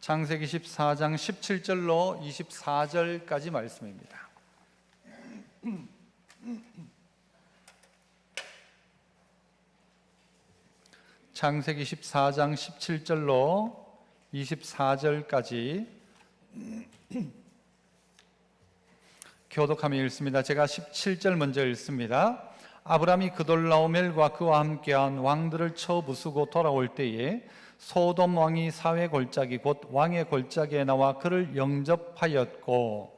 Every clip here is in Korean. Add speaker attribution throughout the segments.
Speaker 1: 창세기 14장 17절로 24절까지 말씀입니다. 창세기 14장 17절로 24절까지 교독하며 읽습니다. 제가 17절 먼저 읽습니다. 아브람이 그돌라오멜과 그와 함께한 왕들을 쳐 부수고 돌아올 때에 소돔 왕이 사회 골짜기 곧 왕의 골짜기에 나와 그를 영접하였고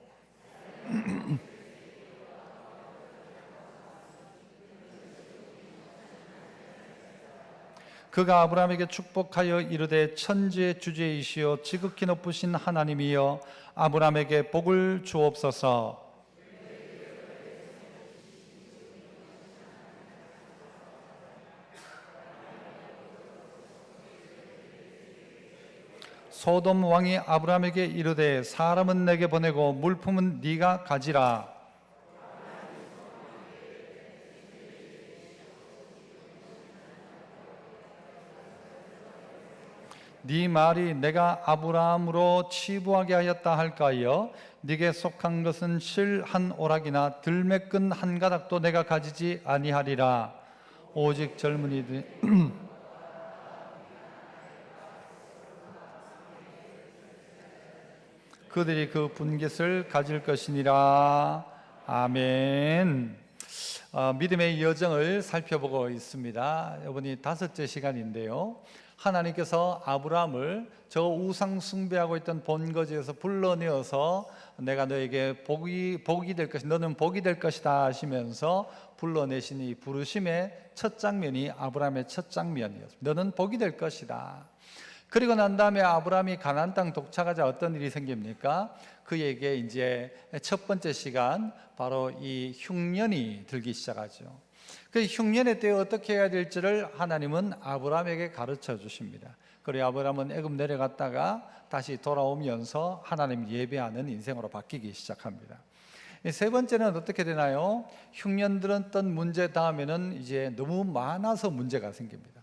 Speaker 1: 그가 아브람에게 축복하여 이르되 천지의 주제이시여 지극히 높으신 하나님이여 아브람에게 복을 주옵소서. 소돔 왕이 아브람에게 이르되 사람은 내게 보내고 물품은 네가 가지라. 네 말이 내가 아브라함으로 치부하게 하였다 할까요? 네게 속한 것은 실 한 오락이나 들매끈 한 가닥도 내가 가지지 아니하리라. 오직 젊은이들 그들이 그 분깃을 가질 것이니라. 아멘. 믿음의 여정을 살펴보고 있습니다. 이번이 5째 시간인데요. 하나님께서 아브라함을 저 우상 숭배하고 있던 본거지에서 불러내어서 내가 너에게 복이 될 것이다, 너는 복이 될 것이다 하시면서 불러내신 이 부르심의 첫 장면이 아브라함의 첫 장면이었습니다. 너는 복이 될 것이다. 그리고 난 다음에 아브라함이 가나안 땅 도착하자 어떤 일이 생깁니까? 그에게 이제 첫 번째 시간 바로 이 흉년이 들기 시작하죠. 그 흉년의 때에 어떻게 해야 될지를 하나님은 아브라함에게 가르쳐 주십니다. 그리고 아브라함은 애굽 내려갔다가 다시 돌아오면서 하나님 예배하는 인생으로 바뀌기 시작합니다. 세 번째는 어떻게 되나요? 흉년 들었던 문제 다음에는 이제 너무 많아서 문제가 생깁니다.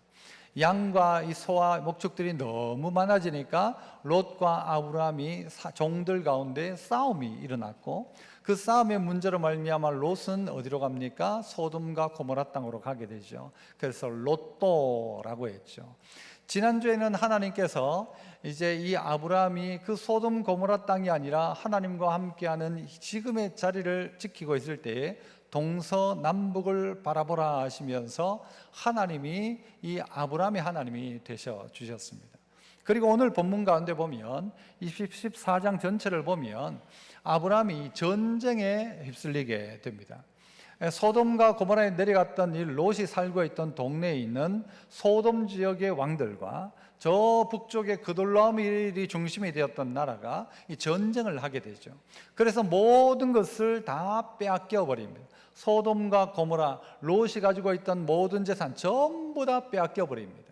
Speaker 1: 양과 이 소와 목축들이 너무 많아지니까 롯과 아브라함이 종들 가운데 싸움이 일어났고 그 싸움의 문제로 말미암아 롯은 어디로 갑니까? 소돔과 고모라 땅으로 가게 되죠. 그래서 롯도라고 했죠. 지난주에는 하나님께서 이제 이 아브라함이 그 소돔 고모라 땅이 아니라 하나님과 함께하는 지금의 자리를 지키고 있을 때에 동서남북을 바라보라 하시면서 하나님이 이 아브라함의 하나님이 되셔 주셨습니다. 그리고 오늘 본문 가운데 보면 14장 전체를 보면 아브라함이 전쟁에 휩쓸리게 됩니다. 소돔과 고모라에 내려갔던 이 롯이 살고 있던 동네에 있는 소돔 지역의 왕들과 저 북쪽의 그돌라오멜이 중심이 되었던 나라가 이 전쟁을 하게 되죠. 그래서 모든 것을 다 빼앗겨 버립니다. 소돔과 고모라, 롯이 가지고 있던 모든 재산 전부 다 빼앗겨 버립니다.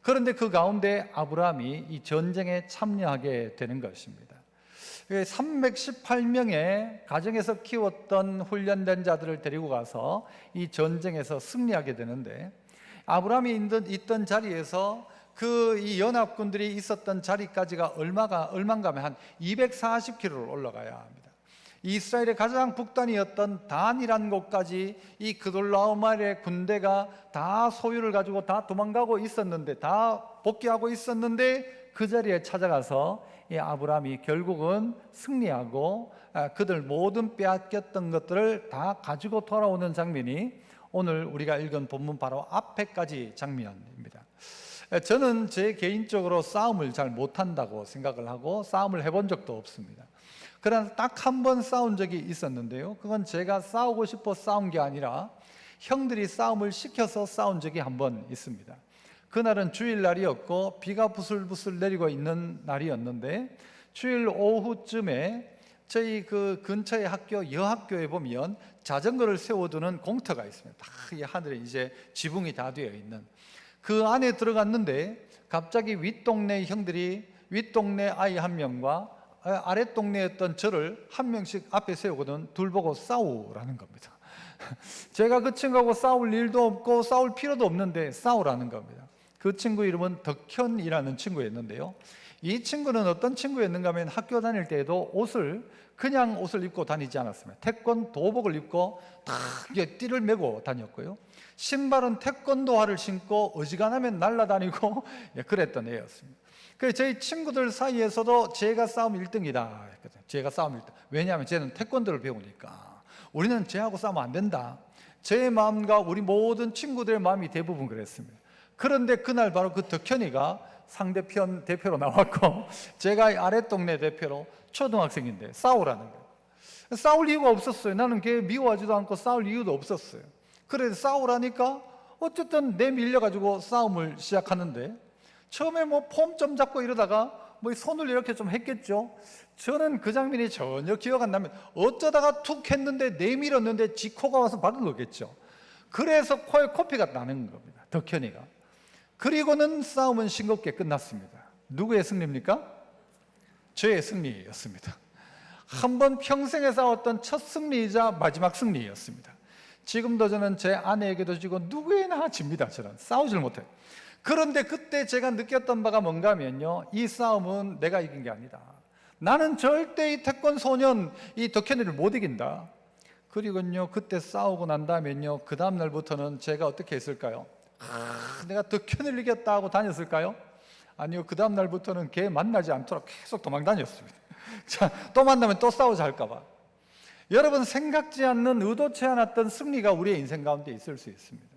Speaker 1: 그런데 그 가운데 아브라함이 이 전쟁에 참여하게 되는 것입니다. 318명의 가정에서 키웠던 훈련된 자들을 데리고 가서 이 전쟁에서 승리하게 되는데 아브라함이 있던 자리에서 그 이 연합군들이 있었던 자리까지가 얼마인가 하면 한 240km를 올라가야 합니다. 이스라엘의 가장 북단이었던 단이라는 곳까지 이 그돌라오멜의 군대가 다 소유를 가지고 다 도망가고 있었는데, 다 복귀하고 있었는데 그 자리에 찾아가서 이 아브라함이 결국은 승리하고 그들 모든 빼앗겼던 것들을 다 가지고 돌아오는 장면이 오늘 우리가 읽은 본문 바로 앞에까지 장면입니다. 저는 제 개인적으로 싸움을 잘 못한다고 생각을 하고 싸움을 해본 적도 없습니다. 그러나 딱 한 번 싸운 적이 있었는데요, 그건 제가 싸우고 싶어 싸운 게 아니라 형들이 싸움을 시켜서 싸운 적이 한 번 있습니다. 그날은 주일날이었고 비가 부슬부슬 내리고 있는 날이었는데 주일 오후쯤에 저희 그 근처의 학교 여학교에 보면 자전거를 세워두는 공터가 있습니다. 다 이 하늘에 이제 지붕이 다 되어 있는 그 안에 들어갔는데 갑자기 윗동네 형들이 윗동네 아이 한 명과 아랫동네였던 저를 한 명씩 앞에 세우고는 둘 보고 싸우라는 겁니다. 제가 그 친구하고 싸울 일도 없고 싸울 필요도 없는데 싸우라는 겁니다. 그 친구 이름은 덕현이라는 친구였는데요. 이 친구는 어떤 친구였는가 하면 학교 다닐 때에도 그냥 옷을 입고 다니지 않았습니다. 태권도복을 입고 다 띠를 메고 다녔고요. 신발은 태권도화를 신고 어지간하면 날아다니고 그랬던 애였습니다. 그래서 저희 친구들 사이에서도 제가 싸움 1등이다. 제가 싸움 1등. 왜냐하면 쟤는 태권도를 배우니까 우리는 쟤하고 싸우면 안 된다. 제 마음과 우리 모든 친구들의 마음이 대부분 그랬습니다. 그런데 그날 바로 그 덕현이가 상대편 대표로 나왔고 제가 아랫동네 대표로 초등학생인데 싸우라는 거예요. 싸울 이유가 없었어요. 나는 걔 미워하지도 않고 싸울 이유도 없었어요. 그래서 싸우라니까 어쨌든 내밀려가지고 싸움을 시작하는데 처음에 뭐 폼 좀 잡고 이러다가 뭐 손을 이렇게 좀 했겠죠. 저는 그 장면이 전혀 기억 안 나면 어쩌다가 툭 했는데 내밀었는데 지 코가 와서 박은 거겠죠. 그래서 코에 코피가 나는 겁니다. 덕현이가. 그리고는 싸움은 싱겁게 끝났습니다. 누구의 승리입니까? 저의 승리였습니다. 한 번 평생에 싸웠던 첫 승리이자 마지막 승리였습니다. 지금도 저는 제 아내에게도 지고 누구에나 집니다. 저는 싸우질 못해요. 그런데 그때 제가 느꼈던 바가 뭔가 하면요, 이 싸움은 내가 이긴 게 아니다. 나는 절대 이 태권 소년 이 덕현이를 못 이긴다. 그리고요, 그때 싸우고 난 다음에요, 그 다음 날부터는 제가 어떻게 했을까요? 내가 덕현을 이겼다 하고 다녔을까요? 아니요, 그 다음 날부터는 걔 만나지 않도록 계속 도망 다녔습니다. 자, 또 만나면 또 싸우자 할까봐. 여러분, 생각지 않는 의도치 않았던 승리가 우리의 인생 가운데 있을 수 있습니다.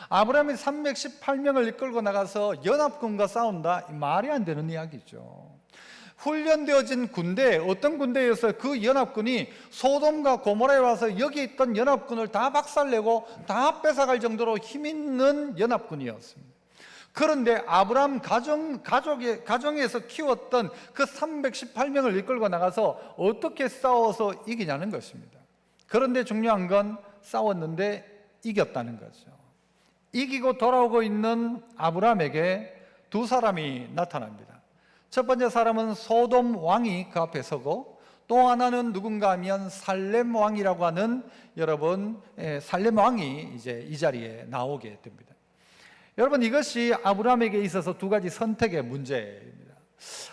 Speaker 1: 아브라함이 318명을 이끌고 나가서 연합군과 싸운다, 말이 안 되는 이야기죠. 훈련되어진 군대, 어떤 군대였어요? 그 연합군이 소돔과 고모라에 와서 여기 있던 연합군을 다 박살내고 다 뺏어갈 정도로 힘있는 연합군이었습니다. 그런데 아브라함 가정에서 키웠던 그 318명을 이끌고 나가서 어떻게 싸워서 이기냐는 것입니다. 그런데 중요한 건 싸웠는데 이겼다는 거죠. 이기고 돌아오고 있는 아브라함에게 두 사람이 나타납니다. 첫 번째 사람은 소돔 왕이 그 앞에 서고, 또 하나는 누군가 하면 살렘 왕이라고 하는, 여러분, 살렘 왕이 이제 이 자리에 나오게 됩니다. 여러분, 이것이 아브라함에게 있어서 두 가지 선택의 문제입니다.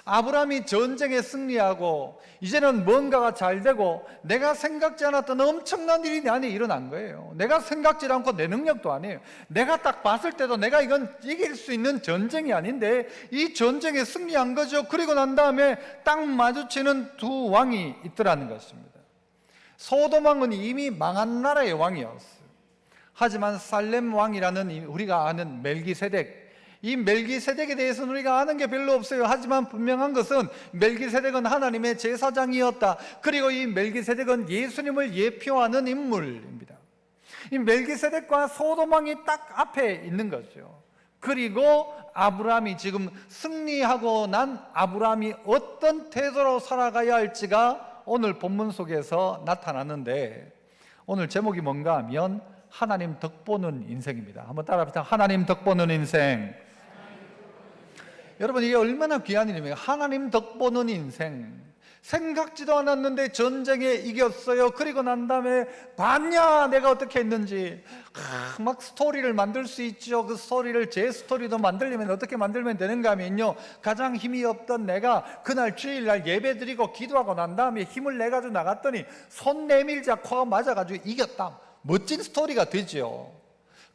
Speaker 1: 아브라함이 전쟁에 승리하고 이제는 뭔가가 잘 되고 내가 생각지 않았던 엄청난 일이 내 안에 일어난 거예요. 내가 생각지 않고 내 능력도 아니에요. 내가 딱 봤을 때도 내가 이건 이길 수 있는 전쟁이 아닌데 이 전쟁에 승리한 거죠. 그리고 난 다음에 딱 마주치는 두 왕이 있더라는 것입니다. 소돔 왕은 이미 망한 나라의 왕이었어요. 하지만 살렘 왕이라는 우리가 아는 멜기세덱, 이 멜기세덱에 대해서는 우리가 아는 게 별로 없어요. 하지만 분명한 것은 멜기세덱은 하나님의 제사장이었다. 그리고 이 멜기세덱은 예수님을 예표하는 인물입니다. 이 멜기세덱과 소돔 왕이 딱 앞에 있는 거죠. 그리고 아브라함이 지금 승리하고 난 아브라함이 어떤 태도로 살아가야 할지가 오늘 본문 속에서 나타나는데, 오늘 제목이 뭔가 하면 하나님 덕보는 인생입니다. 한번 따라합시다. 하나님 덕보는 인생. 여러분, 이게 얼마나 귀한 일입니까? 하나님 덕보는 인생. 생각지도 않았는데 전쟁에 이겼어요. 그리고 난 다음에 봤냐 내가 어떻게 했는지. 막 스토리를 만들 수 있죠. 그 스토리를 제 스토리도 만들려면 어떻게 만들면 되는가 하면요, 가장 힘이 없던 내가 그날 주일날 예배 드리고 기도하고 난 다음에 힘을 내가지고 나갔더니 손 내밀자 코가 맞아가지고 이겼다. 멋진 스토리가 되죠.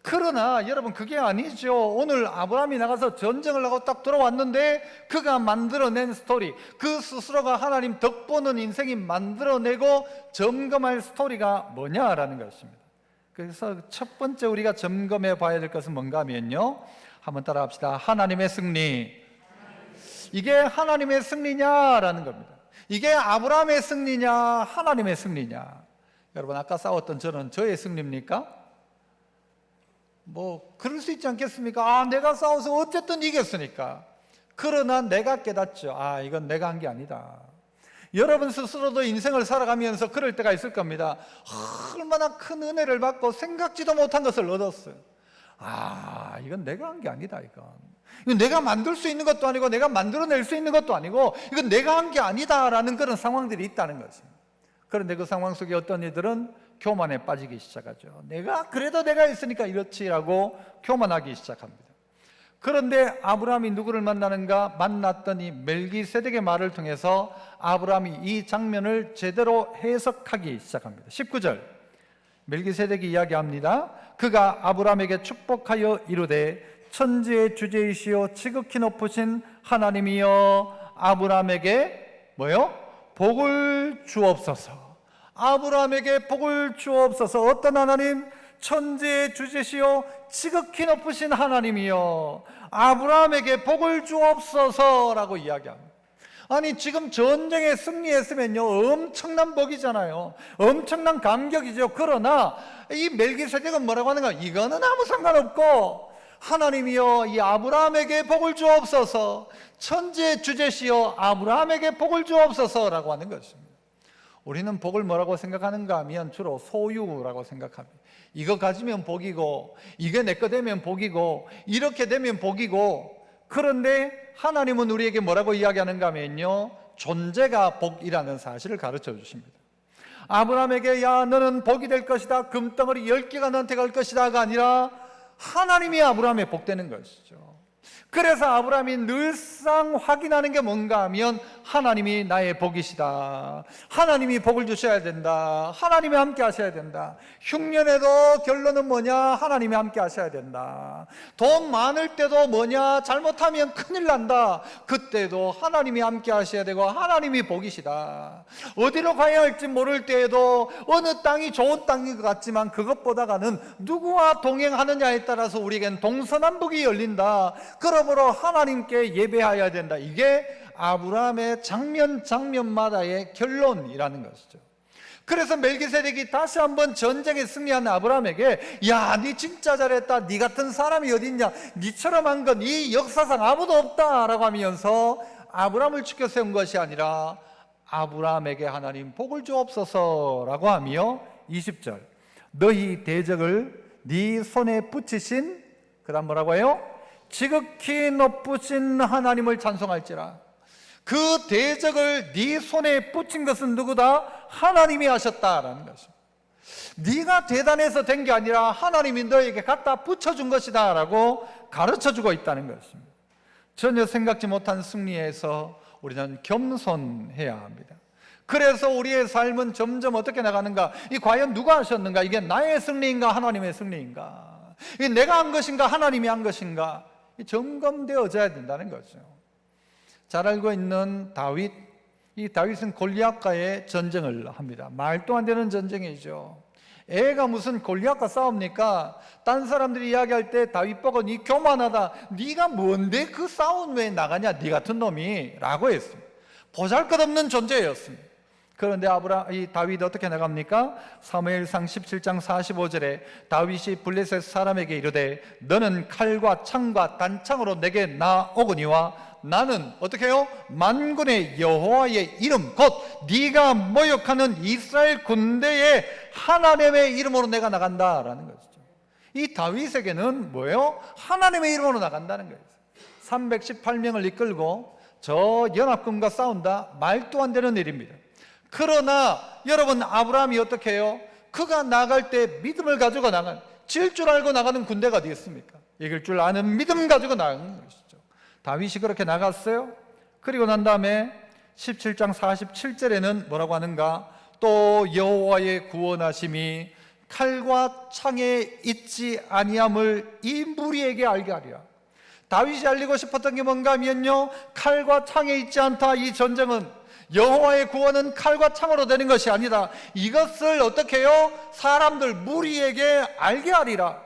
Speaker 1: 그러나 여러분, 그게 아니죠. 오늘 아브라함이 나가서 전쟁을 하고 딱 돌아왔는데 그가 만들어낸 스토리, 그 스스로가 하나님 덕보는 인생이 만들어내고 점검할 스토리가 뭐냐라는 것입니다. 그래서 첫 번째 우리가 점검해 봐야 될 것은 뭔가 하면요, 한번 따라합시다. 하나님의 승리. 이게 하나님의 승리냐라는 겁니다. 이게 아브라함의 승리냐 하나님의 승리냐. 여러분, 아까 싸웠던 저는 저의 승리입니까? 뭐 그럴 수 있지 않겠습니까? 내가 싸워서 어쨌든 이겼으니까. 그러나 내가 깨닫죠. 이건 내가 한 게 아니다. 여러분 스스로도 인생을 살아가면서 그럴 때가 있을 겁니다. 얼마나 큰 은혜를 받고 생각지도 못한 것을 얻었어요. 이건 내가 한 게 아니다. 이건 내가 만들 수 있는 것도 아니고 내가 만들어낼 수 있는 것도 아니고 이건 내가 한 게 아니다라는 그런 상황들이 있다는 것입니다. 그런데 그 상황 속에 어떤 이들은 교만에 빠지기 시작하죠. 그래도 내가 있으니까 이렇지라고 교만하기 시작합니다. 그런데 아브라함이 누구를 만나는가? 만났더니 멜기세덱의 말을 통해서 아브라함이 이 장면을 제대로 해석하기 시작합니다. 19절 멜기세덱이 이야기합니다. 그가 아브라함에게 축복하여 이르되 천지의 주제이시오 지극히 높으신 하나님이여 아브라함에게 뭐요? 복을 주옵소서. 아브라함에게 복을 주옵소서. 어떤 하나님? 천지의 주제시오 지극히 높으신 하나님이여 아브라함에게 복을 주옵소서라고 이야기합니다. 아니 지금 전쟁에 승리했으면요 엄청난 복이잖아요. 엄청난 감격이죠. 그러나 이 멜기세덱은 뭐라고 하는가? 이거는 아무 상관없고 하나님이여 이 아브라함에게 복을 주옵소서, 천지의 주제시여 아브라함에게 복을 주옵소서라고 하는 것입니다. 우리는 복을 뭐라고 생각하는가 하면 주로 소유라고 생각합니다. 이거 가지면 복이고 이게 내 거 되면 복이고 이렇게 되면 복이고, 그런데 하나님은 우리에게 뭐라고 이야기하는가 하면요 존재가 복이라는 사실을 가르쳐 주십니다. 아브라함에게 야 너는 복이 될 것이다, 금덩어리 10개가 너한테 갈 것이다가 아니라 하나님이 아브라함의 복되는 것이죠. 그래서 아브라함이 늘상 확인하는 게 뭔가 하면 하나님이 나의 복이시다, 하나님이 복을 주셔야 된다, 하나님이 함께 하셔야 된다. 흉년에도 결론은 뭐냐? 하나님이 함께 하셔야 된다. 돈 많을 때도 뭐냐? 잘못하면 큰일 난다. 그때도 하나님이 함께 하셔야 되고 하나님이 복이시다. 어디로 가야 할지 모를 때에도 어느 땅이 좋은 땅인 것 같지만 그것보다는 누구와 동행하느냐에 따라서 우리에겐 동서남북이 열린다. 그러므로 하나님께 예배해야 된다. 이게 아브라함의 장면마다의 결론이라는 것이죠. 그래서 멜기세덱이 다시 한번 전쟁에 승리한 아브라함에게 야, 니 진짜 잘했다, 니 같은 사람이 어딨냐, 니처럼 한 건 이 역사상 아무도 없다라고 하면서 아브라함을 지켜 세운 것이 아니라 아브라함에게 하나님 복을 주옵소서라고 하며 20절 너희 대적을 네 손에 붙이신, 그 다음 뭐라고 해요? 지극히 높으신 하나님을 찬송할지라. 그 대적을 네 손에 붙인 것은 누구다? 하나님이 하셨다라는 것입니다. 네가 대단해서 된 게 아니라 하나님이 너에게 갖다 붙여준 것이다 라고 가르쳐주고 있다는 것입니다. 전혀 생각지 못한 승리에서 우리는 겸손해야 합니다. 그래서 우리의 삶은 점점 어떻게 나가는가? 이 과연 누가 하셨는가? 이게 나의 승리인가 하나님의 승리인가? 이게 내가 한 것인가 하나님이 한 것인가? 점검되어져야 된다는 거죠. 잘 알고 있는 다윗, 이 다윗은 골리앗과의 전쟁을 합니다. 말도 안 되는 전쟁이죠. 애가 무슨 골리앗과 싸웁니까? 딴 사람들이 이야기할 때 다윗 보고 니 교만하다, 네가 뭔데 그 싸움 왜 나가냐 네 같은 놈이 라고 했습니다. 보잘것없는 존재였습니다. 그런데 이 다윗이 어떻게 나갑니까? 사무엘상 17장 45절에 다윗이 블레셋 사람에게 이르되 너는 칼과 창과 단창으로 내게 나오거니와 나는 어떻게 해요? 만군의 여호와의 이름 곧 네가 모욕하는 이스라엘 군대의 하나님의 이름으로 내가 나간다라는 것이죠. 이 다윗에게는 뭐예요? 하나님의 이름으로 나간다는 거예요. 318명을 이끌고 저 연합군과 싸운다? 말도 안 되는 일입니다. 그러나 여러분 아브라함이 어떻게 해요? 그가 나갈 때 믿음을 가지고 질 줄 알고 나가는 군대가 어디 있습니까? 이길 줄 아는 믿음 가지고 나가는 것이죠. 다윗이 그렇게 나갔어요. 그리고 난 다음에 17장 47절에는 뭐라고 하는가? 또 여호와의 구원하심이 칼과 창에 있지 아니함을 이 무리에게 알게 하리라. 다윗이 알리고 싶었던 게 뭔가 하면요, 칼과 창에 있지 않다. 이 전쟁은 여호와의 구원은 칼과 창으로 되는 것이 아니다. 이것을 어떻게 해요? 사람들 무리에게 알게 하리라.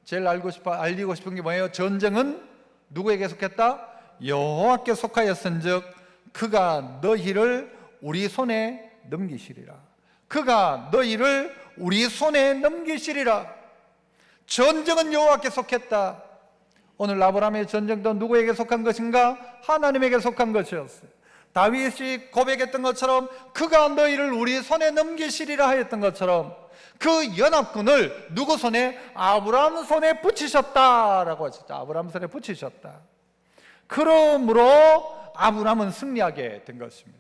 Speaker 1: 제일 알리고 싶은 게 뭐예요? 전쟁은 누구에게 속했다? 여호와께 속하였은즉 그가 너희를 우리 손에 넘기시리라. 그가 너희를 우리 손에 넘기시리라. 전쟁은 여호와께 속했다. 오늘 아브라함의 전쟁도 누구에게 속한 것인가? 하나님에게 속한 것이었어요. 다윗이 고백했던 것처럼 그가 너희를 우리 손에 넘기시리라 하였던 것처럼 그 연합군을 누구 손에? 아브라함 손에 붙이셨다라고 하셨죠. 아브라함 손에 붙이셨다. 그러므로 아브라함은 승리하게 된 것입니다.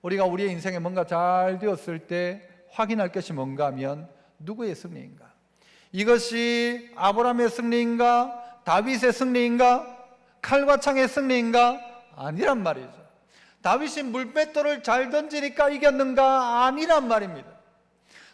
Speaker 1: 우리가 우리의 인생에 뭔가 잘 되었을 때 확인할 것이 뭔가 하면 누구의 승리인가? 이것이 아브라함의 승리인가? 다윗의 승리인가? 칼과 창의 승리인가? 아니란 말이죠. 다윗이 물맷돌을 잘 던지니까 이겼는가? 아니란 말입니다.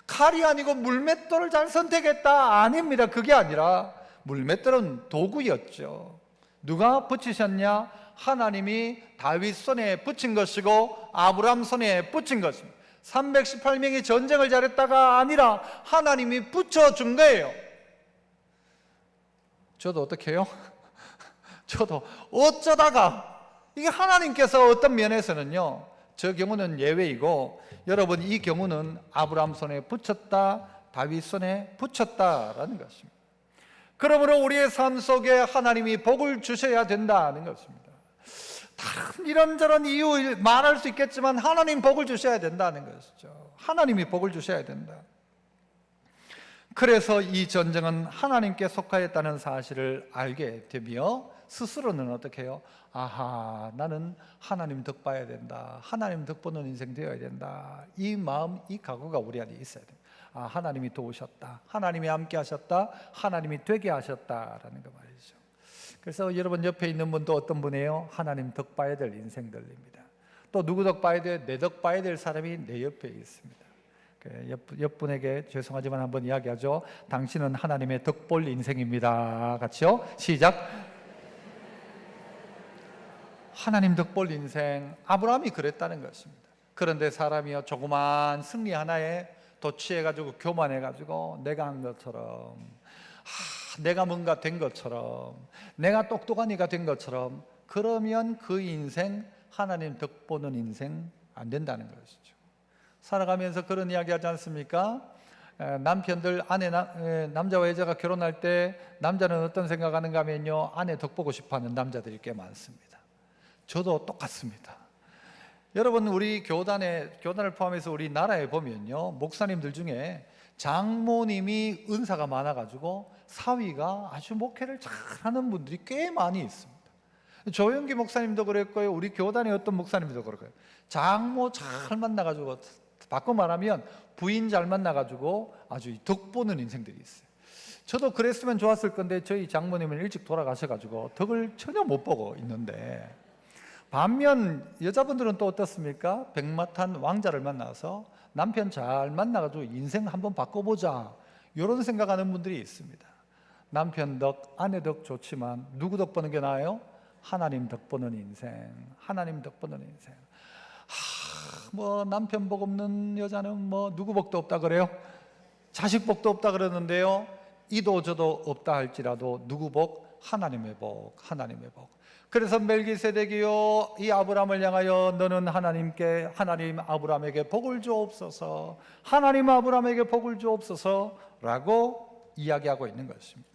Speaker 1: 칼이 아니고 물맷돌을 잘 선택했다? 아닙니다. 그게 아니라 물맷돌은 도구였죠. 누가 붙이셨냐? 하나님이 다윗 손에 붙인 것이고 아브라함 손에 붙인 것입니다. 318명이 전쟁을 잘했다가 아니라 하나님이 붙여준 거예요. 저도 어떻게 해요? 저도 어쩌다가 이게 하나님께서 어떤 면에서는요, 저 경우는 예외이고 여러분 이 경우는 아브라함 손에 붙였다, 다윗 손에 붙였다라는 것입니다. 그러므로 우리의 삶 속에 하나님이 복을 주셔야 된다는 것입니다. 다른 이런저런 이유 말할 수 있겠지만 하나님 복을 주셔야 된다는 것이죠. 하나님이 복을 주셔야 된다. 그래서 이 전쟁은 하나님께 속하였다는 사실을 알게 되며 스스로는 어떻게 해요? 아하, 나는 하나님 덕 봐야 된다. 하나님 덕 보는 인생 되어야 된다. 이 마음, 이 각오가 우리 안에 있어야 됩니다. 아, 하나님이 도우셨다. 하나님이 함께 하셨다. 하나님이 되게 하셨다라는 거 말이죠. 그래서 여러분 옆에 있는 분도 어떤 분이에요? 하나님 덕 봐야 될 인생들입니다. 또 누구 덕 봐야 돼? 내 덕 봐야 될 사람이 내 옆에 있습니다. 옆분에게 죄송하지만 한번 이야기하죠. 당신은 하나님의 덕 볼 인생입니다. 같이요. 시작. 하나님 덕 볼 인생. 아브라함이 그랬다는 것입니다. 그런데 사람이요, 조그만 승리 하나에 도취해가지고 교만해가지고 내가 한 것처럼, 내가 뭔가 된 것처럼, 내가 똑똑한 이가 된 것처럼, 그러면 그 인생 하나님 덕 보는 인생 안 된다는 것이죠. 살아가면서 그런 이야기 하지 않습니까? 남편들, 남자와 여자가 결혼할 때 남자는 어떤 생각하는가 하면요, 아내 덕 보고 싶어하는 남자들이 꽤 많습니다. 저도 똑같습니다. 여러분, 우리 교단을 포함해서 우리 나라에 보면요, 목사님들 중에 장모님이 은사가 많아가지고 사위가 아주 목회를 잘하는 분들이 꽤 많이 있습니다. 조영기 목사님도 그랬고요, 우리 교단의 어떤 목사님도 그랬고요. 장모 잘 만나가지고, 바꿔 말하면 부인 잘 만나가지고 아주 덕 보는 인생들이 있어요. 저도 그랬으면 좋았을 건데 저희 장모님은 일찍 돌아가셔가지고 덕을 전혀 못 보고 있는데, 반면 여자분들은 또 어떻습니까? 백마탄 왕자를 만나서 남편 잘 만나가지고 인생 한번 바꿔보자, 이런 생각하는 분들이 있습니다. 남편 덕, 아내 덕 좋지만 누구 덕 보는 게 나아요? 하나님 덕 보는 인생. 하나님 덕 보는 인생. 뭐 남편 복 없는 여자는 뭐 누구 복도 없다 그래요? 자식 복도 없다 그러는데요, 이도 저도 없다 할지라도 누구 복? 하나님의 복, 하나님의 복. 그래서 멜기세덱이요, 이 아브라함을 향하여 너는 하나님 아브라함에게 복을 주옵소서, 하나님 아브라함에게 복을 주옵소서 라고 이야기하고 있는 것입니다.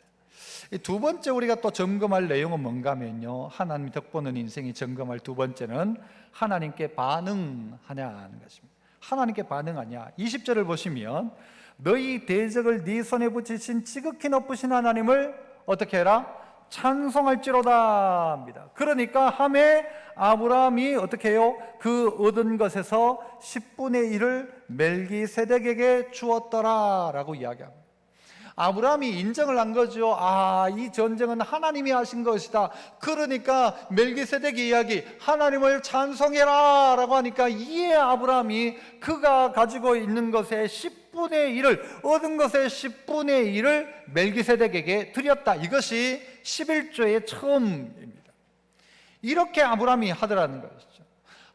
Speaker 1: 두 번째 우리가 또 점검할 내용은 뭔가 하면요, 하나님 덕 보는 인생이 점검할 두 번째는 하나님께 반응하냐는 것입니다. 하나님께 반응하냐. 20절을 보시면 너희 대적을 네 손에 붙이신 지극히 높으신 하나님을 어떻게 해라? 찬송할지로다 합니다. 그러니까 하매 아브라함이 어떻게 해요? 그 얻은 것에서 10분의 1을 멜기세덱에게 주었더라 라고 이야기합니다. 아브라함이 인정을 한 거죠. 아, 이 전쟁은 하나님이 하신 것이다. 그러니까 멜기세덱의 이야기, 하나님을 찬송해라 라고 하니까 이에 아브라함이 그가 가지고 있는 것의 10분의 1을, 얻은 것의 10분의 1을 멜기세덱에게 드렸다. 이것이 11조의 처음입니다. 이렇게 아브라함이 하더라는 것이죠.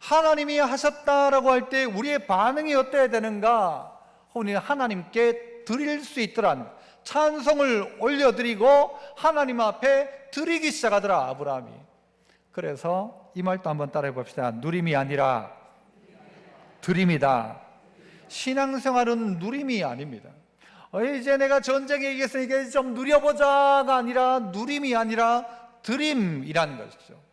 Speaker 1: 하나님이 하셨다라고 할 때 우리의 반응이 어때야 되는가? 우리는 하나님께 드릴 수 있더라는 것. 찬송을 올려드리고 하나님 앞에 드리기 시작하더라 아브라함이. 그래서 이 말도 한번 따라해 봅시다. 누림이 아니라 드림이다. 신앙생활은 누림이 아닙니다. 이제 내가 전쟁에 이겼으니까 이제 좀 누려보자가 아니라, 누림이 아니라 드림이라는 것이죠.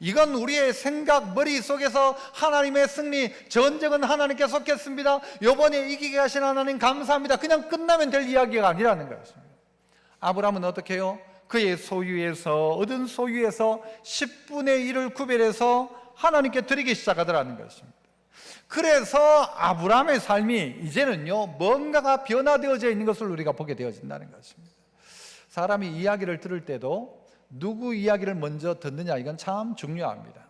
Speaker 1: 이건 우리의 생각, 머릿속에서 하나님의 승리, 전쟁은 하나님께 속했습니다, 요번에 이기게 하신 하나님 감사합니다, 그냥 끝나면 될 이야기가 아니라는 것입니다. 아브라함은 어떻게 해요? 그의 소유에서, 얻은 소유에서 10분의 1을 구별해서 하나님께 드리기 시작하더라는 것입니다. 그래서 아브라함의 삶이 이제는요, 뭔가가 변화되어져 있는 것을 우리가 보게 되어진다는 것입니다. 사람이 이야기를 들을 때도 누구 이야기를 먼저 듣느냐, 이건 참 중요합니다.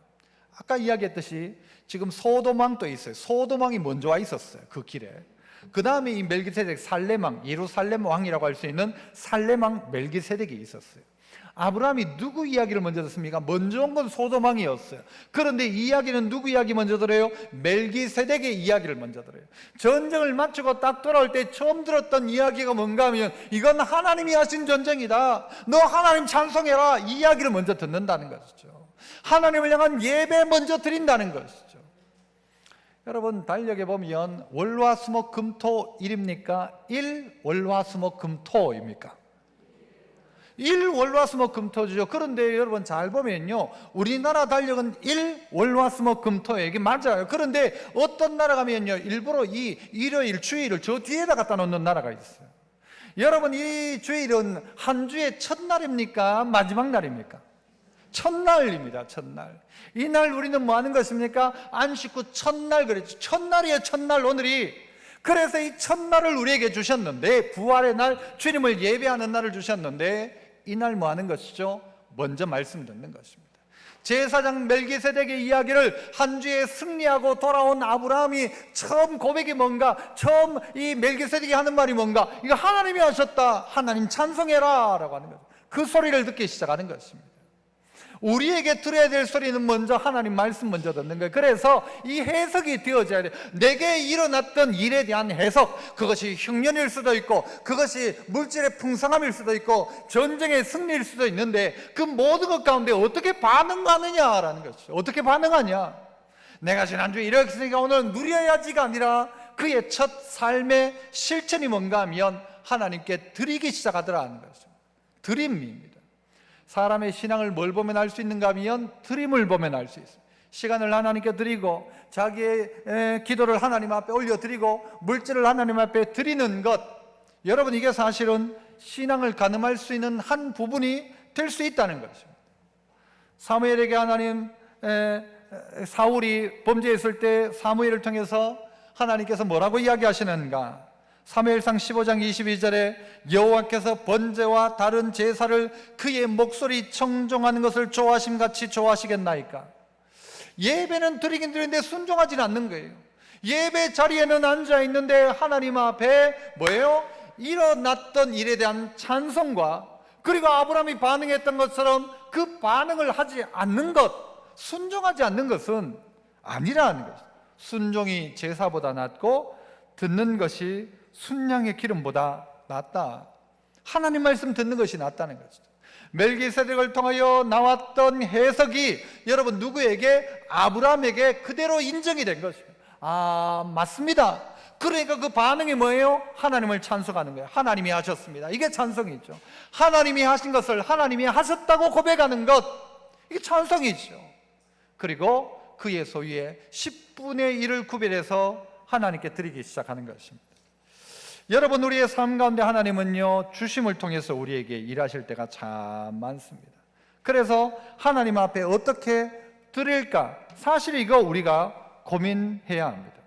Speaker 1: 아까 이야기했듯이 지금 소돔왕도 있어요. 소돔왕이 먼저 와 있었어요, 그 길에. 그 다음에 이 멜기세덱 살렘왕, 예루살렘 왕이라고 할 수 있는 살렘왕 멜기세덱이 있었어요. 아브라함이 누구 이야기를 먼저 듣습니까? 먼저 온 건 소돔왕이었어요. 그런데 이 이야기는 누구 이야기 먼저 들어요? 멜기세덱의 이야기를 먼저 들어요. 전쟁을 마치고 딱 돌아올 때 처음 들었던 이야기가 뭔가 하면, 이건 하나님이 하신 전쟁이다, 너 하나님 찬송해라, 이 이야기를 먼저 듣는다는 것이죠. 하나님을 향한 예배 먼저 드린다는 것이죠. 여러분, 달력에 보면 월화수목금토일입니까? 일월화수목금토입니까? 일월화수목금토죠. 그런데 여러분 잘 보면요, 우리나라 달력은 일월화수목금토예요. 이게 맞아요. 그런데 어떤 나라 가면요, 일부러 이 일요일 주일을 저 뒤에다 갖다 놓는 나라가 있어요. 여러분, 이 주일은 한 주의 첫날입니까? 마지막 날입니까? 첫날입니다. 첫날. 이날 우리는 뭐 하는 것입니까? 안식 후 첫날 그랬죠. 첫날이에요, 첫날. 오늘이. 그래서 이 첫날을 우리에게 주셨는데, 부활의 날, 주님을 예배하는 날을 주셨는데, 이날 뭐 하는 것이죠? 먼저 말씀 듣는 것입니다. 제사장 멜기세덱의 이야기를 한 주에 승리하고 돌아온 아브라함이 처음 고백이 뭔가, 처음 이 멜기세덱이 하는 말이 뭔가, 이거 하나님이 하셨다, 하나님 찬송해라 라고 하는 거죠. 그 소리를 듣기 시작하는 것입니다. 우리에게 들어야 될 소리는 먼저 하나님 말씀 먼저 듣는 거예요. 그래서 이 해석이 되어져야 돼요. 내게 일어났던 일에 대한 해석, 그것이 흉년일 수도 있고, 그것이 물질의 풍성함일 수도 있고, 전쟁의 승리일 수도 있는데, 그 모든 것 가운데 어떻게 반응하느냐라는 것이죠. 어떻게 반응하냐. 내가 지난주에 이렇게 했으니까 오늘 누려야지가 아니라, 그의 첫 삶의 실천이 뭔가 하면 하나님께 드리기 시작하더라는 것이죠. 드림입니다. 사람의 신앙을 뭘 보면 알 수 있는가 하면 드림을 보면 알 수 있어요. 시간을 하나님께 드리고, 자기의 기도를 하나님 앞에 올려드리고, 물질을 하나님 앞에 드리는 것, 여러분, 이게 사실은 신앙을 가늠할 수 있는 한 부분이 될 수 있다는 것입니다. 사무엘에게 하나님, 사울이 범죄했을 때 사무엘을 통해서 하나님께서 뭐라고 이야기하시는가? 사무엘상 15장 22절에 여호와께서 번제와 다른 제사를 그의 목소리 청종하는 것을 좋아하심같이 좋아하시겠나이까? 예배는 드리긴 드리는데 순종하지 않는 거예요. 예배 자리에는 앉아 있는데 하나님 앞에 뭐예요? 일어났던 일에 대한 찬송과, 그리고 아브라함이 반응했던 것처럼 그 반응을 하지 않는 것, 순종하지 않는 것은 아니라는 것이죠. 순종이 제사보다 낫고 듣는 것이 순양의 기름보다 낫다. 하나님 말씀 듣는 것이 낫다는 것이죠. 멜기세덱을 통하여 나왔던 해석이 여러분 누구에게? 아브라함에게 그대로 인정이 된 것입니다. 아, 맞습니다. 그러니까 그 반응이 뭐예요? 하나님을 찬송하는 거예요. 하나님이 하셨습니다. 이게 찬송이죠. 하나님이 하신 것을 하나님이 하셨다고 고백하는 것, 이게 찬송이죠. 그리고 그의 소유의 10분의 1을 구별해서 하나님께 드리기 시작하는 것입니다. 여러분, 우리의 삶 가운데 하나님은요, 주심을 통해서 우리에게 일하실 때가 참 많습니다. 그래서 하나님 앞에 어떻게 드릴까? 사실 이거 우리가 고민해야 합니다.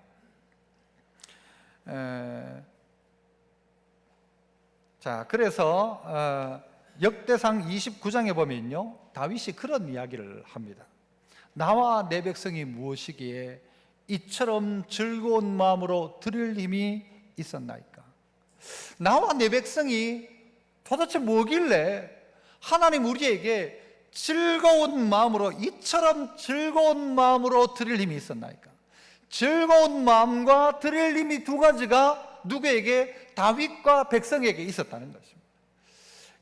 Speaker 1: 자, 그래서 역대상 29장에 보면요, 다윗이 그런 이야기를 합니다. 나와 내 백성이 무엇이기에 이처럼 즐거운 마음으로 드릴 힘이 있었나이까? 나와 내 백성이 도대체 뭐길래 하나님 우리에게 즐거운 마음으로, 이처럼 즐거운 마음으로 드릴 힘이 있었나이까? 즐거운 마음과 드릴 힘이 두 가지가 누구에게? 다윗과 백성에게 있었다는 것입니다.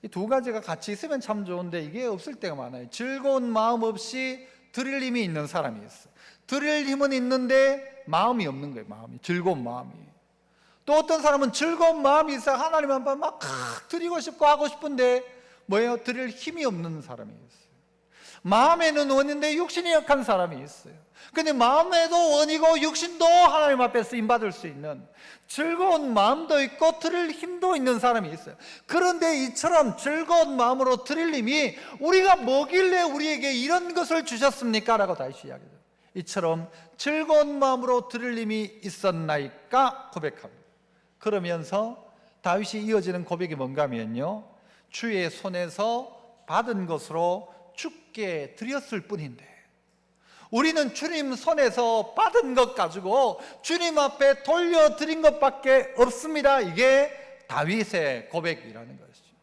Speaker 1: 이 두 가지가 같이 있으면 참 좋은데 이게 없을 때가 많아요. 즐거운 마음 없이 드릴 힘이 있는 사람이 있어요. 드릴 힘은 있는데 마음이 없는 거예요. 마음이, 즐거운 마음이. 또 어떤 사람은 즐거운 마음이 있어요. 하나님 앞에 막 드리고 싶고 하고 싶은데 뭐예요? 드릴 힘이 없는 사람이 있어요. 마음에는 원인데 육신이 약한 사람이 있어요. 근데 마음에도 원이고 육신도 하나님 앞에 쓰임받을 수 있는 즐거운 마음도 있고 드릴 힘도 있는 사람이 있어요. 그런데 이처럼 즐거운 마음으로 드릴 힘이, 우리가 뭐길래 우리에게 이런 것을 주셨습니까? 라고 다시 이야기해요. 이처럼 즐거운 마음으로 드릴 힘이 있었나이까 고백합니다. 그러면서 다윗이 이어지는 고백이 뭔가 하면요, 주의 손에서 받은 것으로 주께 드렸을 뿐인데, 우리는 주님 손에서 받은 것 가지고 주님 앞에 돌려드린 것밖에 없습니다. 이게 다윗의 고백이라는 것이죠.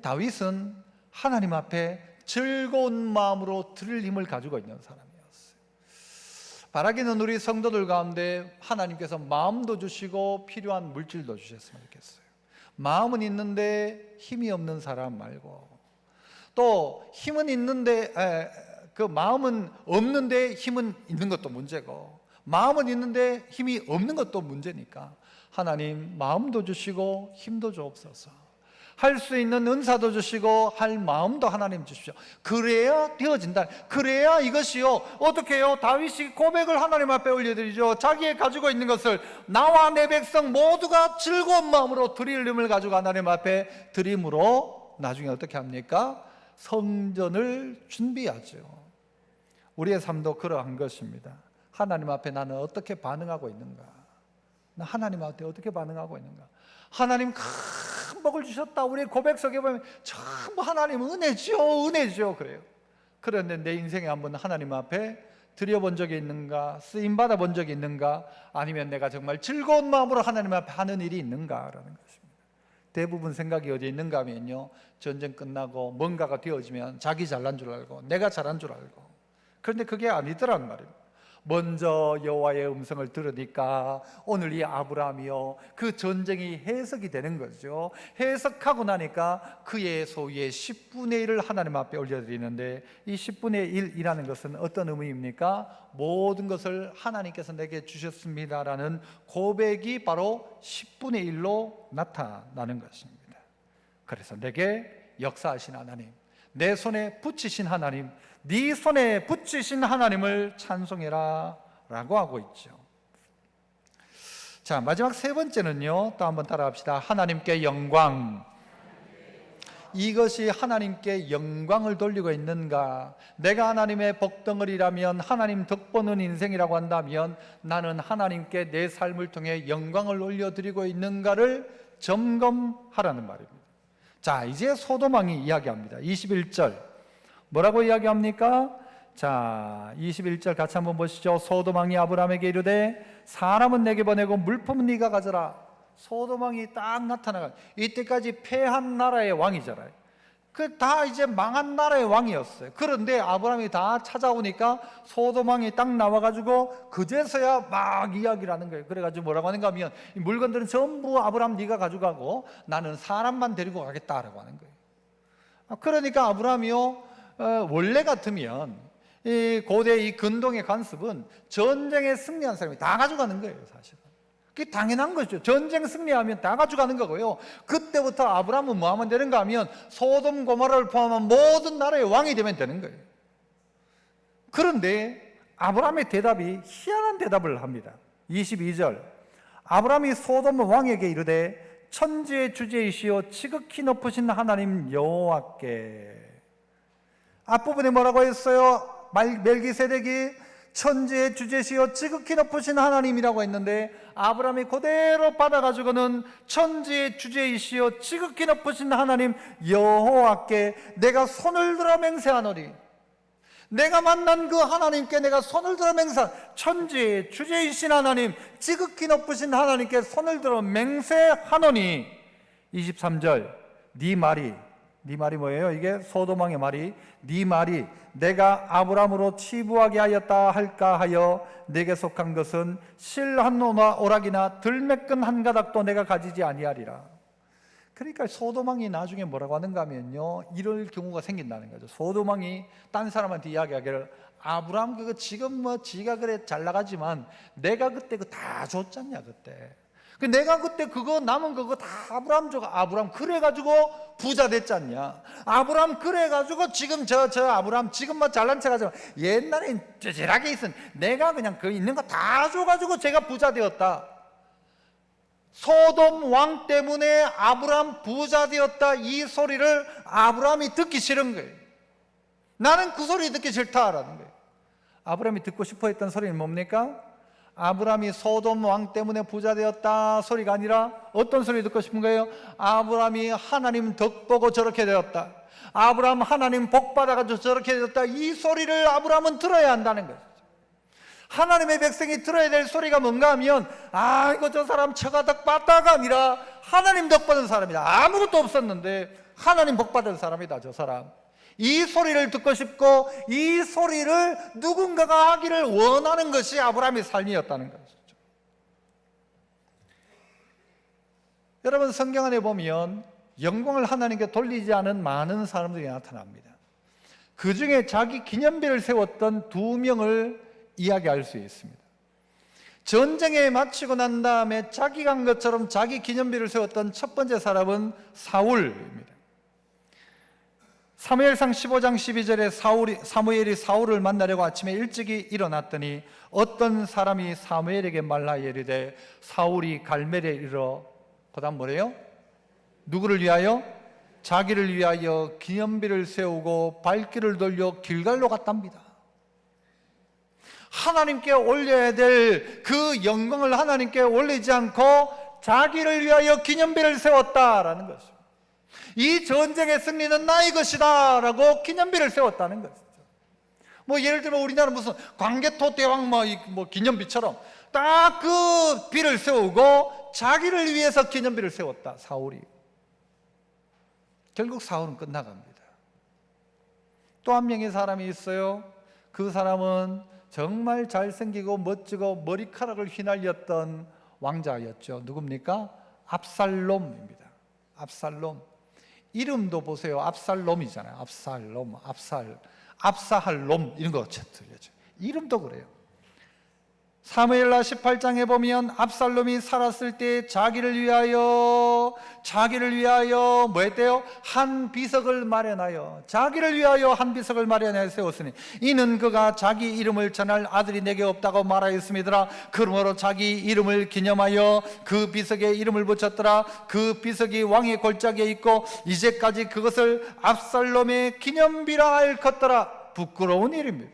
Speaker 1: 다윗은 하나님 앞에 즐거운 마음으로 드릴 힘을 가지고 있는 사람이었어요. 바라기는 우리 성도들 가운데 하나님께서 마음도 주시고 필요한 물질도 주셨으면 좋겠어요. 마음은 있는데 힘이 없는 사람 말고, 또 힘은 있는데 그 마음은 없는데 힘은 있는 것도 문제고, 마음은 있는데 힘이 없는 것도 문제니까 하나님 마음도 주시고 힘도 주옵소서. 할 수 있는 은사도 주시고 할 마음도 하나님 주십시오. 그래야 되어진다. 그래야 이것이요, 어떻게 해요? 다윗이 고백을 하나님 앞에 올려드리죠. 자기의 가지고 있는 것을 나와 내 백성 모두가 즐거운 마음으로 드릴 힘을 가지고 하나님 앞에 드림으로 나중에 어떻게 합니까? 성전을 준비하죠. 우리의 삶도 그러한 것입니다. 하나님 앞에 나는 어떻게 반응하고 있는가? 나 하나님 앞에 어떻게 반응하고 있는가? 하나님 큰 복을 주셨다. 우리의 고백 속에 보면 전부 하나님 은혜죠, 은혜죠. 그래요. 그런데 내 인생에 한번 하나님 앞에 드려본 적이 있는가? 쓰임 받아본 적이 있는가? 아니면 내가 정말 즐거운 마음으로 하나님 앞에 하는 일이 있는가라는 것입니다. 대부분 생각이 어디에 있는가 하면요, 전쟁 끝나고 뭔가가 되어지면 자기 잘난 줄 알고 내가 잘한 줄 알고, 그런데 그게 아니더란 말입니다. 먼저 여호와의 음성을 들으니까 오늘 이 아브라함이요, 그 전쟁이 해석이 되는 거죠. 해석하고 나니까 그의 소유의 10분의 1을 하나님 앞에 올려드리는데, 이 10분의 1이라는 것은 어떤 의미입니까? 모든 것을 하나님께서 내게 주셨습니다라는 고백이 바로 10분의 1로 나타나는 것입니다. 그래서 내게 역사하신 하나님, 내 손에 붙이신 하나님, 네 손에 붙이신 하나님을 찬송해라 라고 하고 있죠. 자, 마지막 세 번째는요, 또 한번 따라합시다. 하나님께 영광. 이것이 하나님께 영광을 돌리고 있는가? 내가 하나님의 복덩어리라면, 하나님 덕보는 인생이라고 한다면 나는 하나님께 내 삶을 통해 영광을 올려드리고 있는가를 점검하라는 말입니다. 자, 이제 소돔왕이 이야기합니다. 21절 뭐라고 이야기합니까? 자, 21절 같이 한번 보시죠. 소돔왕이 아브라함에게 이르되 사람은 내게 보내고 물품은 네가 가져라. 소돔왕이 딱 나타나가, 이때까지 패한 나라의 왕이잖아요. 그 다 이제 망한 나라의 왕이었어요. 그런데 아브라함이 다 찾아오니까 소돔왕이 딱 나와가지고 그제서야 막 이야기를 하는 거예요. 그래가지고 뭐라고 하는가 하면, 이 물건들은 전부 아브라함 네가 가져가고 나는 사람만 데리고 가겠다라고 하는 거예요. 그러니까 아브라함이요, 원래 같으면 이 고대 이 근동의 관습은 전쟁에 승리한 사람이 다 가져가는 거예요. 사실은 그게 당연한 거죠. 전쟁 승리하면 다 가져가는 거고요. 그때부터 아브라함은 뭐 하면 되는가 하면 소돔 고모라를 포함한 모든 나라의 왕이 되면 되는 거예요. 그런데 아브라함의 대답이 희한한 대답을 합니다. 22절 아브라함이 소돔 왕에게 이르되 천지의 주제이시오 지극히 높으신 하나님 여호와께. 앞부분에 뭐라고 했어요? 멜기세덱이 천지의 주제시여 지극히 높으신 하나님이라고 했는데, 아브라함이 그대로 받아가지고는 천지의 주제이시여 지극히 높으신 하나님 여호와께 내가 손을 들어 맹세하노니, 내가 만난 그 하나님께 내가 손을 들어 맹세, 천지의 주제이신 하나님, 지극히 높으신 하나님께 손을 들어 맹세하노니. 23절 네 말이 뭐예요? 이게 소돔왕의 말이, 네 말이 내가 아브라함으로 치부하게 하였다 할까 하여 내게 속한 것은 실 한 오락이나 들매끈 한 가닥도 내가 가지지 아니하리라. 그러니까 소돔왕이 나중에 뭐라고 하는가 하면요, 이럴 경우가 생긴다는 거죠. 소돔왕이 딴 사람한테 이야기하기를, 아브라함 그거 지금 뭐 지가 그래 잘 나가지만 내가 그때 그거 다 줬잖냐 그때. 내가 그때 그거 남은 그거 다 아브라함 줘. 아브라함 그래가지고 부자 됐잖냐. 아브라함 그래가지고 지금 저 아브라함 지금 뭐 잘난 척하지만 옛날엔 쩌질하게 있은 내가 그냥 그 있는 거 다 줘가지고 제가 부자 되었다. 소돔 왕 때문에 아브라함 부자 되었다, 이 소리를 아브라함이 듣기 싫은 거예요. 나는 그 소리 듣기 싫다라는 거예요. 아브라함이 듣고 싶어 했던 소리는 뭡니까? 아브라함이 소돔 왕 때문에 부자 되었다 소리가 아니라 어떤 소리 듣고 싶은 거예요? 아브라함이 하나님 덕 보고 저렇게 되었다, 아브라함 하나님 복 받아가지고 저렇게 되었다, 이 소리를 아브라함은 들어야 한다는 거죠. 하나님의 백성이 들어야 될 소리가 뭔가 하면, 이거 저 사람 처가 덕 받다가 아니라 하나님 덕 받은 사람이다, 아무것도 없었는데 하나님 복 받은 사람이다 저 사람. 이 소리를 듣고 싶고 이 소리를 누군가가 하기를 원하는 것이 아브라함의 삶이었다는 것이죠. 여러분, 성경 안에 보면 영광을 하나님께 돌리지 않은 많은 사람들이 나타납니다. 그 중에 자기 기념비를 세웠던 2명을 이야기할 수 있습니다. 전쟁에 마치고 난 다음에 자기가 한 것처럼 자기 기념비를 세웠던 첫 번째 사람은 사울입니다. 사무엘상 15장 12절에 사무엘이 사울을 만나려고 아침에 일찍이 일어났더니 어떤 사람이 사무엘에게 말하여 이르되 사울이 갈멜에 이르러, 그 다음 뭐래요? 누구를 위하여? 자기를 위하여 기념비를 세우고 발길을 돌려 길갈로 갔답니다. 하나님께 올려야 될 그 영광을 하나님께 올리지 않고 자기를 위하여 기념비를 세웠다라는 것입니다. 이 전쟁의 승리는 나의 것이다 라고 기념비를 세웠다는 것이죠. 예를 들면 우리나라 무슨 광개토 대왕 기념비처럼 딱 그 비를 세우고 자기를 위해서 기념비를 세웠다, 사울이. 결국 사울은 끝나갑니다. 또 한 명의 사람이 있어요. 그 사람은 정말 잘생기고 멋지고 머리카락을 휘날렸던 왕자였죠. 누굽니까? 압살롬입니다. 압살롬. 이름도 보세요. 압살롬이잖아요. 압사할롬 이런 거 틀려져. 이름도 그래요. 사무엘하 18장에 보면 압살롬이 살았을 때 자기를 위하여 뭐 했대요? 한 비석을 마련하여, 자기를 위하여 한 비석을 마련하여 세웠으니 이는 그가 자기 이름을 전할 아들이 내게 없다고 말하였음이더라. 그러므로 자기 이름을 기념하여 그 비석에 이름을 붙였더라. 그 비석이 왕의 골짜기에 있고 이제까지 그것을 압살롬의 기념비라 일컫더라. 부끄러운 일입니다.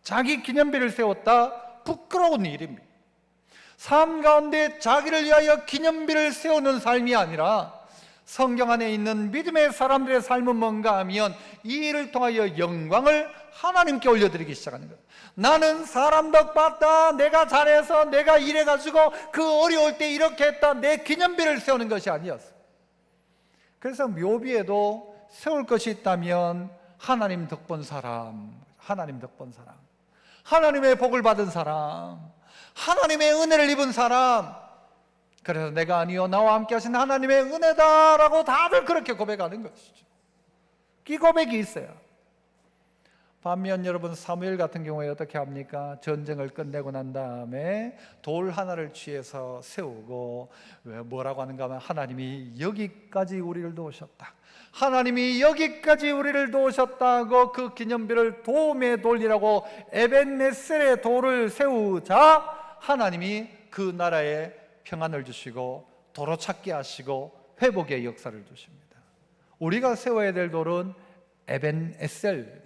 Speaker 1: 자기 기념비를 세웠다. 부끄러운 일입니다. 삶 가운데 자기를 위하여 기념비를 세우는 삶이 아니라 성경 안에 있는 믿음의 사람들의 삶은 뭔가 하면 이 일을 통하여 영광을 하나님께 올려드리기 시작하는 거예요. 나는 사람 덕 봤다, 내가 잘해서 내가 이래가지고 그 어려울 때 이렇게 했다, 내 기념비를 세우는 것이 아니었어요. 그래서 묘비에도 세울 것이 있다면 하나님 덕 본 사람, 하나님 덕 본 사람, 하나님의 복을 받은 사람, 하나님의 은혜를 입은 사람, 그래서 내가 아니요 나와 함께 하신 하나님의 은혜다라고 다들 그렇게 고백하는 것이죠. 이 고백이 있어요. 반면 여러분, 사무엘 같은 경우에 어떻게 합니까? 전쟁을 끝내고 난 다음에 돌 하나를 취해서 세우고, 뭐라고 하는가 하면 하나님이 여기까지 우리를 도우셨다, 하나님이 여기까지 우리를 도우셨다고 그 기념비를 도움의 돌이라고 에벤네셀의 돌을 세우자 하나님이 그 나라에 평안을 주시고 도로 찾게 하시고 회복의 역사를 주십니다. 우리가 세워야 될 돌은 에벤에셀입니다.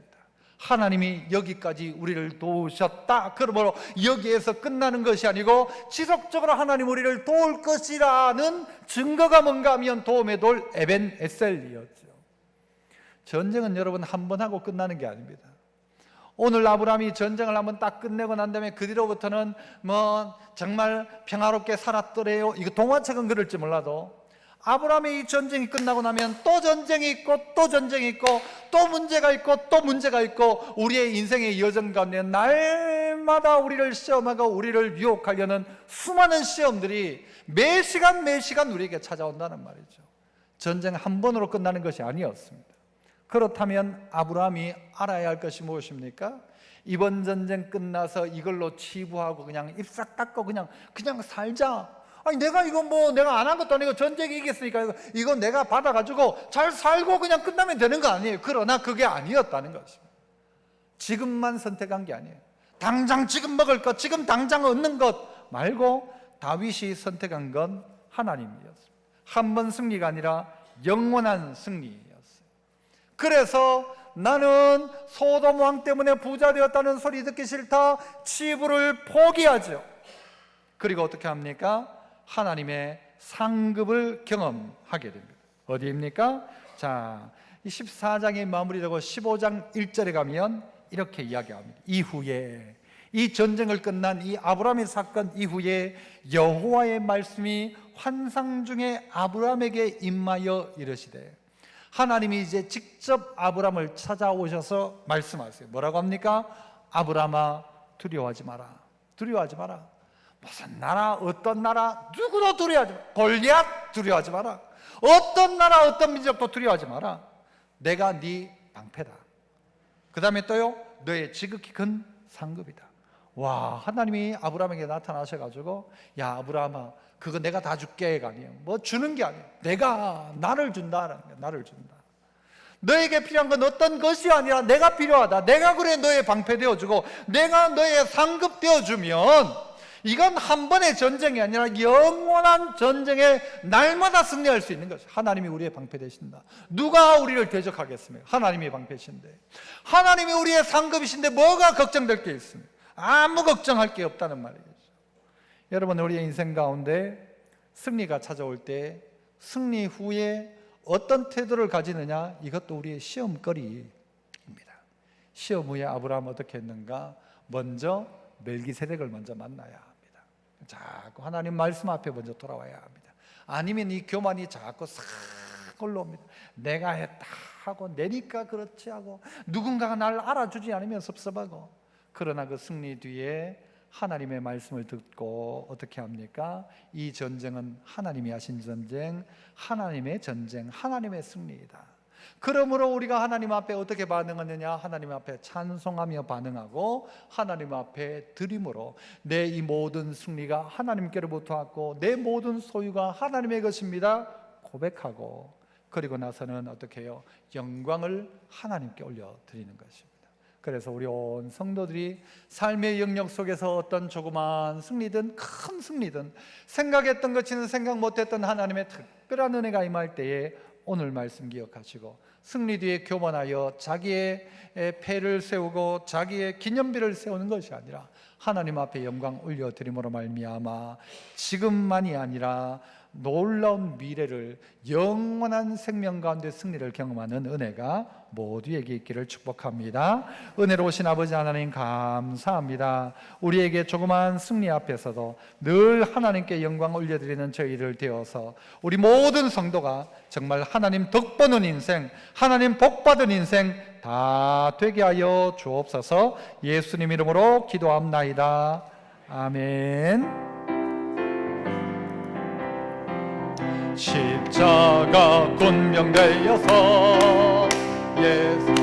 Speaker 1: 하나님이 여기까지 우리를 도우셨다, 그러므로 여기에서 끝나는 것이 아니고 지속적으로 하나님 우리를 도울 것이라는 증거가 뭔가 하면 도움의 돌 에벤에셀이었죠. 전쟁은 여러분 한 번 하고 끝나는 게 아닙니다. 오늘 아브라함이 전쟁을 한번 딱 끝내고 난 다음에 그 뒤로부터는 정말 평화롭게 살았더래요. 이거 동화책은 그럴지 몰라도 아브라함의 이 전쟁이 끝나고 나면 또 전쟁이 있고 또 전쟁이 있고 또 문제가 있고 또 문제가 있고, 우리의 인생의 여정 가운데 날마다 우리를 시험하고 우리를 유혹하려는 수많은 시험들이 매 시간 우리에게 찾아온다는 말이죠. 전쟁 한 번으로 끝나는 것이 아니었습니다. 그렇다면 아브라함이 알아야 할 것이 무엇입니까? 이번 전쟁 끝나서 이걸로 치부하고 그냥 입싹 닦고 그냥 살자. 아니 내가 이거 내가 안 한 것도 아니고 전쟁이 이겼으니까 이거 내가 받아가지고 잘 살고 그냥 끝나면 되는 거 아니에요. 그러나 그게 아니었다는 것입니다. 지금만 선택한 게 아니에요. 당장 지금 먹을 것, 지금 당장 얻는 것 말고 다윗이 선택한 건 하나님이었습니다. 한 번 승리가 아니라 영원한 승리였어요. 그래서 나는 소돔 왕 때문에 부자 되었다는 소리 듣기 싫다. 치부를 포기하죠. 그리고 어떻게 합니까? 하나님의 상급을 경험하게 됩니다. 어디입니까? 자, 이 14장이 마무리되고 15장 1절에 가면 이렇게 이야기합니다. 이후에, 이 전쟁을 끝난 이 아브라함의 사건 이후에 여호와의 말씀이 환상 중에 아브라함에게 임하여 이르시되, 하나님이 이제 직접 아브라함을 찾아오셔서 말씀하세요. 뭐라고 합니까? 아브라함아, 두려워하지 마라. 두려워하지 마라. 무슨 나라, 어떤 나라, 누구도 두려워하지 마라. 골리앗 두려워하지 마라. 어떤 나라, 어떤 민족도 두려워하지 마라. 내가 네 방패다. 그 다음에 또요, 너의 지극히 큰 상급이다. 와, 하나님이 아브라함에게 나타나셔가지고, 야 아브라함아, 그거 내가 다 줄게가 아니에요. 뭐 주는 게 아니에요. 내가 나를 준다라는 거예요. 나를 준다. 너에게 필요한 건 어떤 것이 아니라 내가 필요하다. 내가 그래 너의 방패 되어주고 내가 너의 상급 되어주면, 이건 한 번의 전쟁이 아니라 영원한 전쟁에 날마다 승리할 수 있는 것이죠. 하나님이 우리의 방패 되신다. 누가 우리를 대적하겠습니까? 하나님이 방패신데, 하나님이 우리의 상급이신데 뭐가 걱정될 게 있습니까? 아무 걱정할 게 없다는 말이죠. 여러분, 우리의 인생 가운데 승리가 찾아올 때 승리 후에 어떤 태도를 가지느냐, 이것도 우리의 시험거리입니다. 시험 후에 아브라함 어떻게 했는가? 먼저 멜기세덱을 먼저 만나야 합니다. 자꾸 하나님 말씀 앞에 먼저 돌아와야 합니다. 아니면 이 교만이 자꾸 싹 올라옵니다. 내가 했다 하고, 내니까 그렇지 하고, 누군가가 날 알아주지 않으면 섭섭하고. 그러나 그 승리 뒤에 하나님의 말씀을 듣고 어떻게 합니까? 이 전쟁은 하나님이 하신 전쟁, 하나님의 전쟁, 하나님의 승리이다. 그러므로 우리가 하나님 앞에 어떻게 반응하느냐? 하나님 앞에 찬송하며 반응하고, 하나님 앞에 드림으로 내 이 모든 승리가 하나님께로부터 왔고 내 모든 소유가 하나님의 것입니다 고백하고, 그리고 나서는 어떻게 해요? 영광을 하나님께 올려드리는 것입니다. 그래서 우리 온 성도들이 삶의 영역 속에서 어떤 조그만 승리든 큰 승리든, 생각했던 것이든 생각 못했던 하나님의 특별한 은혜가 임할 때에 오늘 말씀 기억하시고, 승리 뒤에 교만하여 자기의 패를 세우고 자기의 기념비를 세우는 것이 아니라 하나님 앞에 영광 올려드림으로 말미암아 지금만이 아니라 놀라운 미래를, 영원한 생명 가운데 승리를 경험하는 은혜가 모두에게 있기를 축복합니다. 은혜로우신 아버지 하나님, 감사합니다. 우리에게 조그마한 승리 앞에서도 늘 하나님께 영광 올려드리는 저희를 되어서 우리 모든 성도가 정말 하나님 덕보는 인생, 하나님 복받은 인생 다 되게 하여 주옵소서. 예수님 이름으로 기도합나이다. 아멘. 십자가 군명되어서 예수